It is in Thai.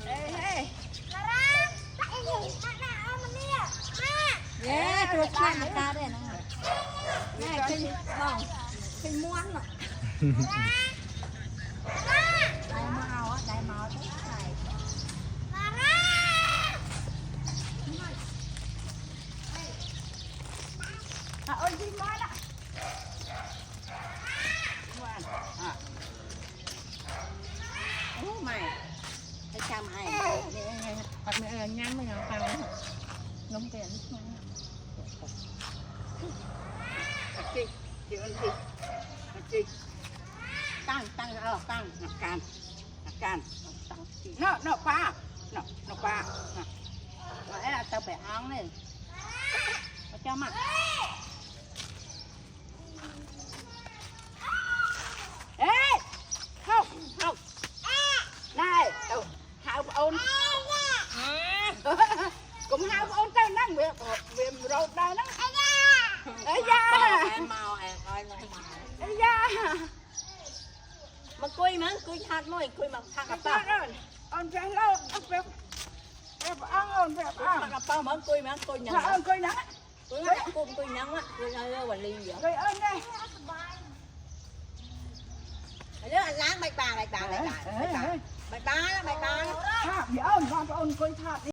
เฮ้ยเย้ตัวข้างตาได้นะแม่ขึ้นบ้องขึ้นม้วนหน่อยได้มาเอาได้มาเอาทั้งไข่เอ้ยที่ม้วนอ่ะโอ้ไม่ไปจำไอ้เนี่ยผัดเนื้อย้ำไม่เอาฟังลงเตียนจีเดี๋ยวจีตั้งตั้งตั้งหลักการตั้งเนาะป้าเนาะป้าว่าไอ้เราไปอ้างเลยเขาเจ้ามาเอ้ยเข้าได้เอาหาโอนcũng hao ôn tao năng việc rồi đây nó ấy da em màu em coi lại ấy da mà cùi hạt nuôi cùi mà hạt cà phê ôn trái lâu em ăn ôn em ăn cà phê mà cùi nhẫn cùi nhẫn cùi nhẫn á cùi nhẫn và ly vậy cùi ôn đây đứa anh láng bạch bà đó bạch bà ôn cùi thạt